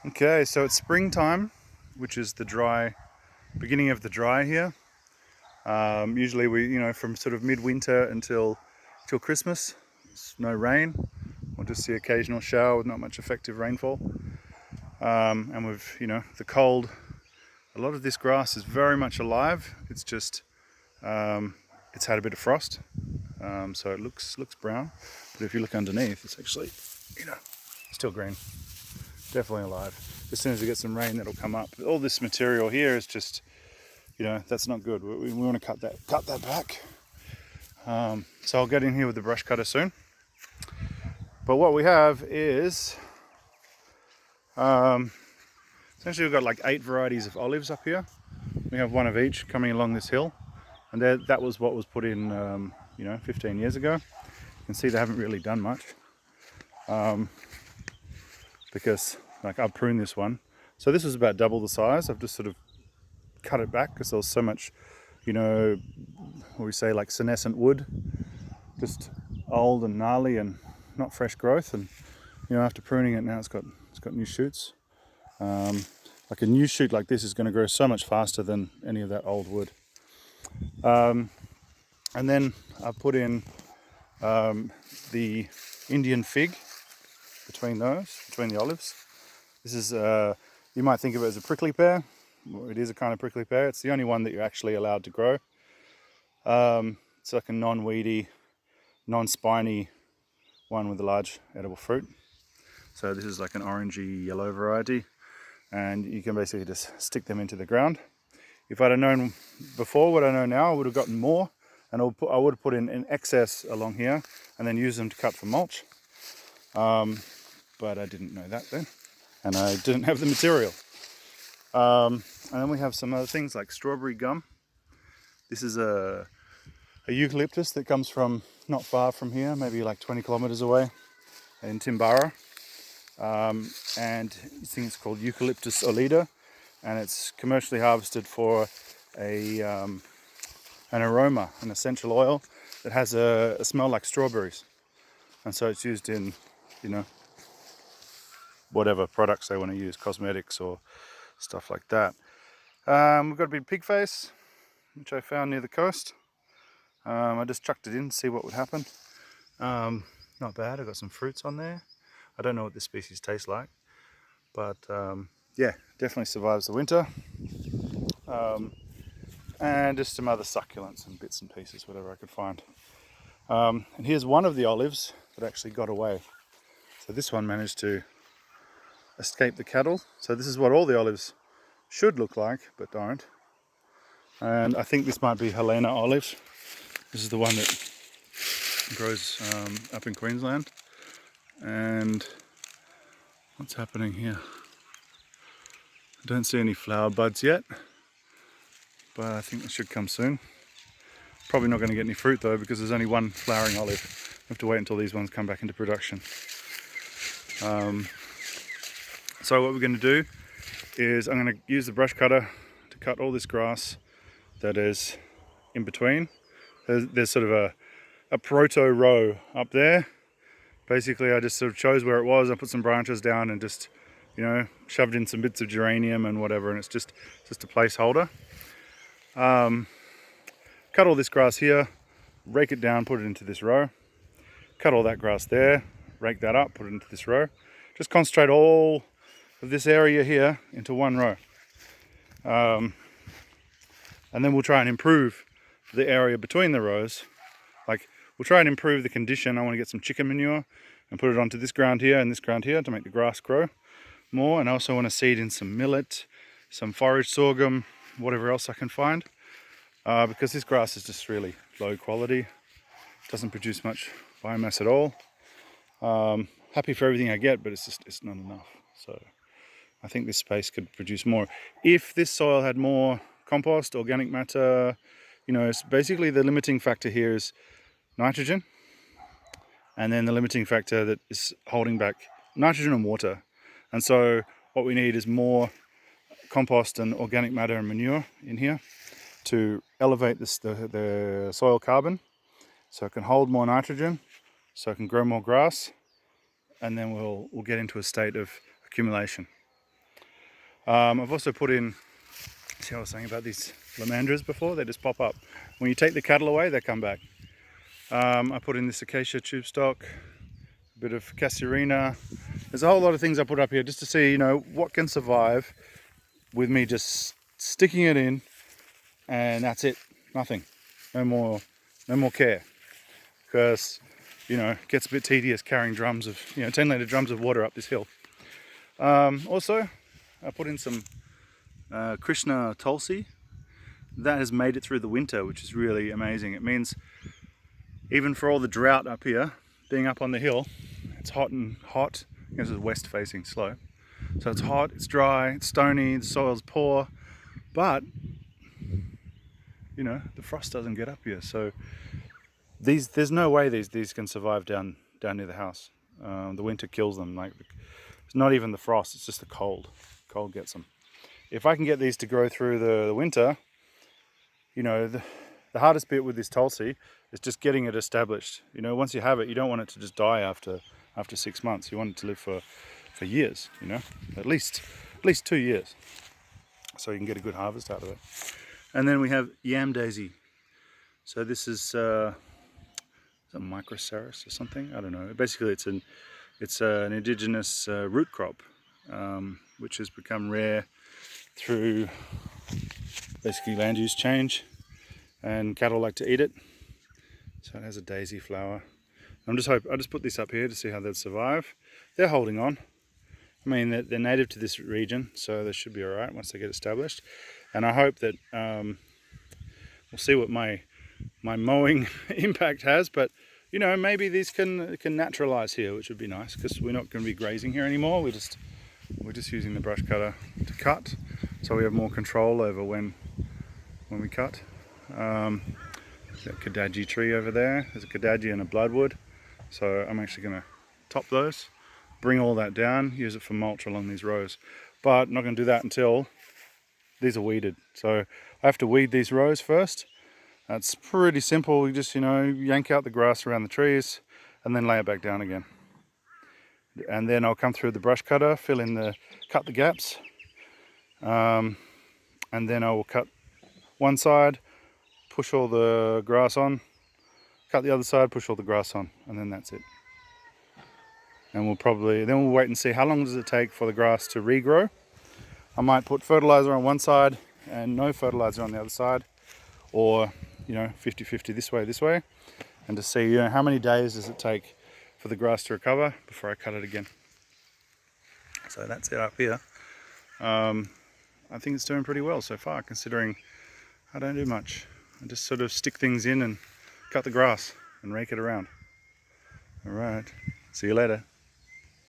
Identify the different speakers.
Speaker 1: Okay, so it's springtime, which is the beginning of the dry here. Usually from sort of midwinter till Christmas, it's no rain. We'll just see occasional shower with not much effective rainfall. And the cold, a lot of this grass is very much alive. It's just, it's had a bit of frost. So it looks brown, but if you look underneath, it's actually, still green. Definitely alive. As soon as we get some rain, that'll come up. All this material here is just, that's not good. We want to cut that back. So I'll get in here with the brush cutter soon. But what we have is, essentially we've got like 8 varieties of olives up here. We have one of each coming along this hill, and that was what was put in, 15 years ago. You can see they haven't really done much. Because I've pruned this one. So this was about double the size. I've just sort of cut it back because there was so much, what we say, like senescent wood, just old and gnarly and not fresh growth. And after pruning it now, it's got new shoots. Like a new shoot like this is going to grow so much faster than any of that old wood. And then I put in the Indian fig between the olives. This is, you might think of it as a prickly pear. Well, it is a kind of prickly pear. It's the only one that you're actually allowed to grow. It's like a non-weedy, non-spiny one with a large edible fruit. So this is like an orangey yellow variety, and you can basically just stick them into the ground. If I'd have known before what I know now, I would have gotten more, and I would have put in excess along here and then use them to cut for mulch. But I didn't know that then, and I didn't have the material. And then we have some other things like strawberry gum. This is a eucalyptus that comes from not far from here, maybe like 20 kilometers away in Timbara. And this thing is called Eucalyptus olida, and it's commercially harvested for an aroma, an essential oil that has a smell like strawberries. And so it's used in, whatever products they want to use, cosmetics or stuff like that. We've got a big pig face, which I found near the coast. I just chucked it in to see what would happen. Not bad. I got some fruits on there. I don't know what this species tastes like, but yeah, definitely survives the winter. And just some other succulents and bits and pieces, whatever I could find. And here's one of the olives that actually got away. So this one managed to escape the cattle. So this is what all the olives should look like, but don't. And I think this might be Helena olive. This is the one that grows up in Queensland. And what's happening here? I don't see any flower buds yet, but I think they should come soon. Probably not going to get any fruit though, because there's only one flowering olive. We have to wait until these ones come back into production. So what we're going to do is I'm going to use the brush cutter to cut all this grass that is in between. There's sort of a proto row up there. Basically I just sort of chose where it was. I put some branches down and just, shoved in some bits of geranium and whatever, and it's just a placeholder. Cut all this grass here, rake it down, put it into this row. Cut all that grass there, rake that up, put it into this row. Just concentrate all of this area here into one row. And then we'll try and improve the area between the rows. Like, we'll try and improve the condition. I want to get some chicken manure and put it onto this ground here and this ground here to make the grass grow more. And I also want to seed in some millet, some forage sorghum, whatever else I can find. Because this grass is just really low quality. It doesn't produce much biomass at all. Happy for everything I get, but it's not enough. So I think this space could produce more. If this soil had more compost, organic matter, it's basically the limiting factor here is nitrogen. And then the limiting factor that is holding back nitrogen and water. And so what we need is more compost and organic matter and manure in here to elevate the soil carbon so it can hold more nitrogen, so it can grow more grass, and then we'll get into a state of accumulation. I've also put in, see what I was saying about these lamandras before, they just pop up. When you take the cattle away, they come back. I put in this acacia tube stock, a bit of cassarina. There's a whole lot of things I put up here just to see, you know, what can survive with me just sticking it in, and that's it, nothing, no more care, because, you know, it gets a bit tedious carrying drums of, 10-litre drums of water up this hill. Also, I put in some Krishna Tulsi. That has made it through the winter, which is really amazing. It means even for all the drought up here, being up on the hill, it's hot and hot. This is west facing slope. So it's hot, it's dry, it's stony, the soil's poor, but you know, the frost doesn't get up here. So there's no way these can survive down near the house. The winter kills them. Like, it's not even the frost, it's just the cold. Cold gets them. If I can get these to grow through the winter, you know, the hardest bit with this Tulsi is just getting it established. You know, once you have it, you don't want it to just die after 6 months. You want it to live for years, you know, at least 2 years, so you can get a good harvest out of it. And then we have yam daisy. So this is a microceras or something, I don't know. Basically it's an indigenous root crop, which has become rare through basically land use change, and cattle like to eat it. So it has a daisy flower. I just put this up here to see how they'll survive. They're holding on. I mean, they're native to this region, so they should be all right once they get established. And I hope that we'll see what my mowing impact has. But you know, maybe these can naturalize here, which would be nice, because we're not going to be grazing here anymore. We're just using the brush cutter to cut, so we have more control over when we cut. There's a Kadaji tree over there. There's a Kadaji and a bloodwood. So I'm actually going to top those, bring all that down, use it for mulch along these rows. But I'm not going to do that until these are weeded. So I have to weed these rows first. That's pretty simple. You just, yank out the grass around the trees and then lay it back down again. And then I'll come through the brush cutter, cut the gaps. And then I will cut one side, push all the grass on, cut the other side, push all the grass on, and then that's it. And we'll wait and see how long does it take for the grass to regrow. I might put fertilizer on one side and no fertilizer on the other side, or 50-50 this way, and to see how many days does it take for the grass to recover before I cut it again. So that's it up here. I think it's doing pretty well so far, considering I don't do much. I just sort of stick things in and cut the grass and rake it around. All right, see you later.